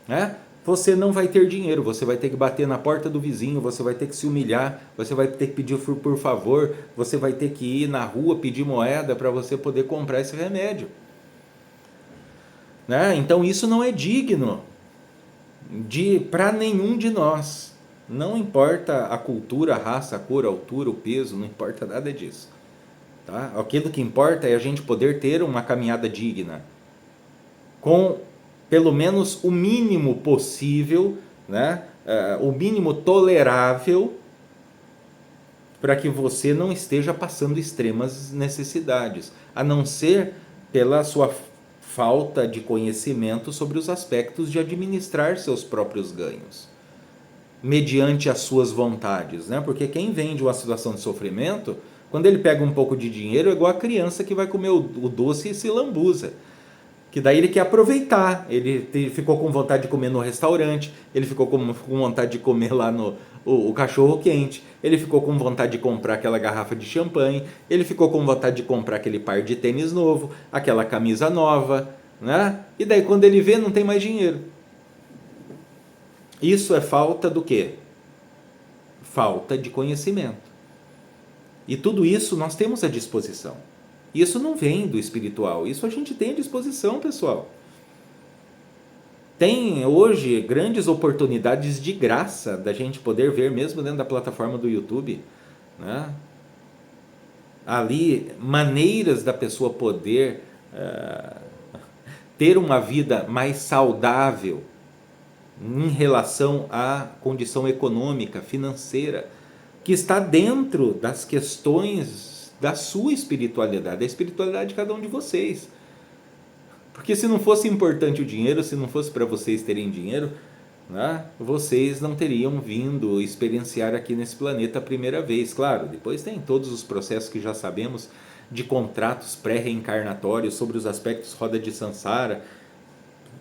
né? Você não vai ter dinheiro, você vai ter que bater na porta do vizinho, você vai ter que se humilhar, você vai ter que pedir por favor, você vai ter que ir na rua pedir moeda para você poder comprar esse remédio. Né? Então isso não é digno para nenhum de nós. Não importa a cultura, a raça, a cor, a altura, o peso, não importa nada disso. Tá? Aquilo que importa é a gente poder ter uma caminhada digna, com pelo menos o mínimo possível, né? O mínimo tolerável, para que você não esteja passando extremas necessidades, a não ser pela sua falta de conhecimento sobre os aspectos de administrar seus próprios ganhos, mediante as suas vontades, né? Porque quem vem de uma situação de sofrimento, quando ele pega um pouco de dinheiro, é igual a criança que vai comer o doce e se lambuza. Que daí ele quer aproveitar, ele ficou com vontade de comer no restaurante, ele ficou com vontade de comer lá no o cachorro quente, ele ficou com vontade de comprar aquela garrafa de champanhe, ele ficou com vontade de comprar aquele par de tênis novo, aquela camisa nova, né? E daí quando ele vê, não tem mais dinheiro. Isso é falta do quê? Falta de conhecimento. E tudo isso nós temos à disposição. Isso não vem do espiritual, isso a gente tem à disposição, pessoal. Tem hoje grandes oportunidades de graça da gente poder ver, mesmo dentro da plataforma do YouTube, né? Ali, maneiras da pessoa poder ter uma vida mais saudável em relação à condição econômica, financeira, que está dentro das questões da sua espiritualidade, da espiritualidade de cada um de vocês. Porque se não fosse importante o dinheiro, se não fosse para vocês terem dinheiro, né, vocês não teriam vindo experienciar aqui nesse planeta a primeira vez. Claro, depois tem todos os processos que já sabemos de contratos pré-reencarnatórios sobre os aspectos roda de Sansara,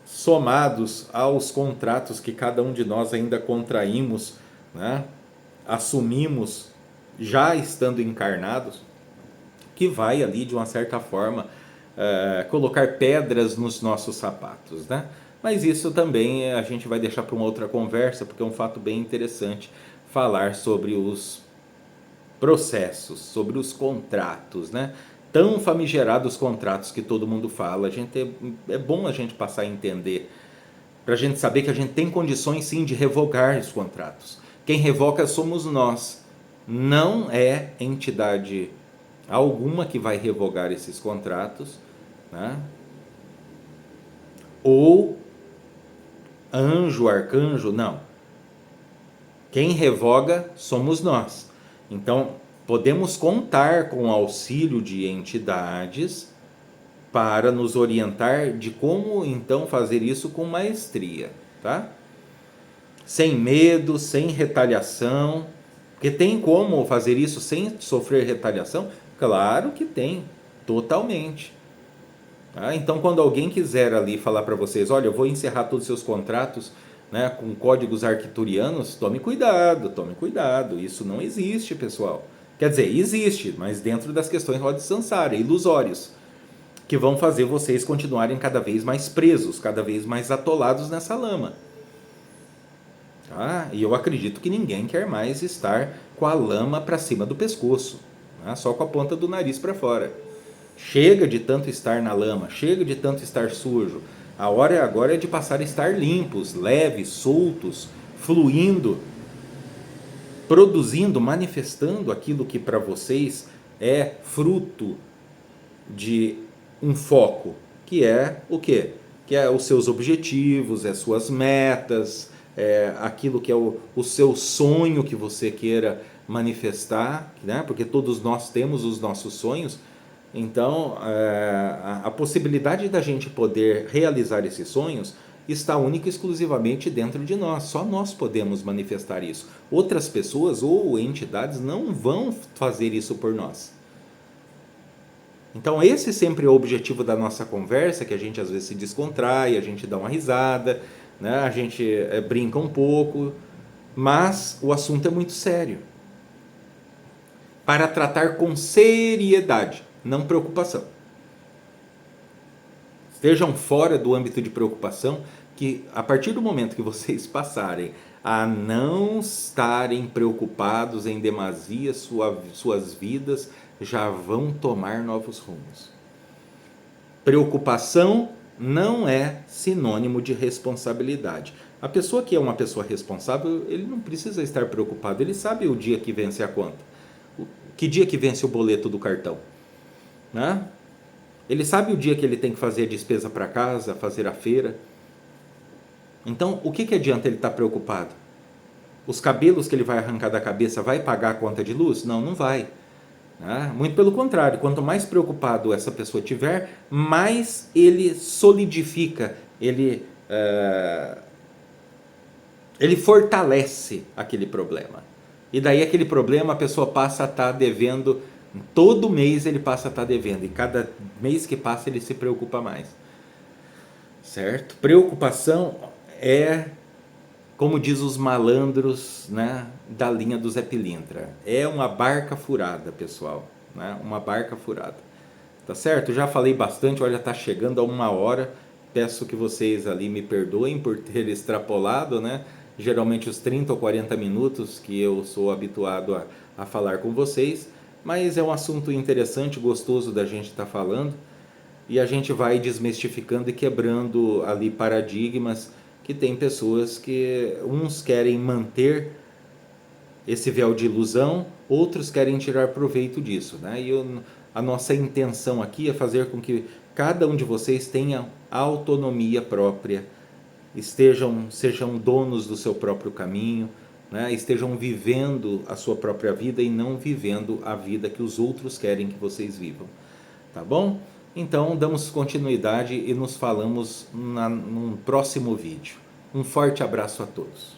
somados aos contratos que cada um de nós ainda contraímos, né, assumimos já estando encarnados, que vai ali de uma certa forma colocar pedras nos nossos sapatos, né? Mas isso também a gente vai deixar para uma outra conversa, porque é um fato bem interessante falar sobre os processos, sobre os contratos, né? Tão famigerados contratos que todo mundo fala. É bom a gente passar a entender, para a gente saber que a gente tem condições sim de revogar os contratos. Quem revoga somos nós. Não é entidade alguma que vai revogar esses contratos, né? Ou anjo, arcanjo, não. Quem revoga somos nós. Então, podemos contar com o auxílio de entidades para nos orientar de como então fazer isso com maestria, tá? Sem medo, sem retaliação, porque tem como fazer isso sem sofrer retaliação? Claro que tem, totalmente. Tá? Então, quando alguém quiser ali falar para vocês, olha, eu vou encerrar todos os seus contratos, né, com códigos arcturianos, tome cuidado, isso não existe, pessoal. Quer dizer, existe, mas dentro das questões de samsara, ilusórios, que vão fazer vocês continuarem cada vez mais presos, cada vez mais atolados nessa lama. Tá? E eu acredito que ninguém quer mais estar com a lama para cima do pescoço, né? Só com a ponta do nariz para fora. Chega de tanto estar na lama, chega de tanto estar sujo. A hora agora é de passar a estar limpos, leves, soltos, fluindo, produzindo, manifestando aquilo que para vocês é fruto de um foco, que é o quê? Que é os seus objetivos, as suas metas, aquilo que é o seu sonho que você queira manifestar, né? Porque todos nós temos os nossos sonhos. Então, a possibilidade da gente poder realizar esses sonhos está única e exclusivamente dentro de nós. Só nós podemos manifestar isso. Outras pessoas ou entidades não vão fazer isso por nós. Então esse sempre é o objetivo da nossa conversa, que a gente às vezes se descontrai, a gente dá uma risada, né? A gente brinca um pouco, mas o assunto é muito sério. Para tratar com seriedade, não preocupação. Estejam fora do âmbito de preocupação, que a partir do momento que vocês passarem a não estarem preocupados em demasia, suas vidas já vão tomar novos rumos. Preocupação não é sinônimo de responsabilidade. A pessoa que é uma pessoa responsável, ele não precisa estar preocupado, ele sabe o dia que vence a conta, que dia que vence o boleto do cartão, né? Ele sabe o dia que ele tem que fazer a despesa para casa, fazer a feira. Então, o que adianta ele estar preocupado? Os cabelos que ele vai arrancar da cabeça vai pagar a conta de luz? Não, não vai. Muito pelo contrário, quanto mais preocupado essa pessoa tiver, mais ele solidifica, ele fortalece aquele problema. E daí aquele problema a pessoa passa a estar devendo, todo mês ele passa a estar devendo, e cada mês que passa ele se preocupa mais. Certo? Preocupação é, como diz os malandros, né, da linha do Zé Pilintra, é uma barca furada, pessoal, né? Uma barca furada. Tá certo? Já falei bastante, olha, tá chegando a 1 hora. Peço que vocês ali me perdoem por ter extrapolado, né? Geralmente os 30 ou 40 minutos que eu sou habituado a falar com vocês, mas é um assunto interessante, gostoso da gente estar falando, e a gente vai desmistificando e quebrando ali paradigmas que tem pessoas que uns querem manter esse véu de ilusão, outros querem tirar proveito disso, né? A nossa intenção aqui é fazer com que cada um de vocês tenha autonomia própria, sejam donos do seu próprio caminho, né? Estejam vivendo a sua própria vida e não vivendo a vida que os outros querem que vocês vivam, tá bom? Então damos continuidade e nos falamos num próximo vídeo. Um forte abraço a todos.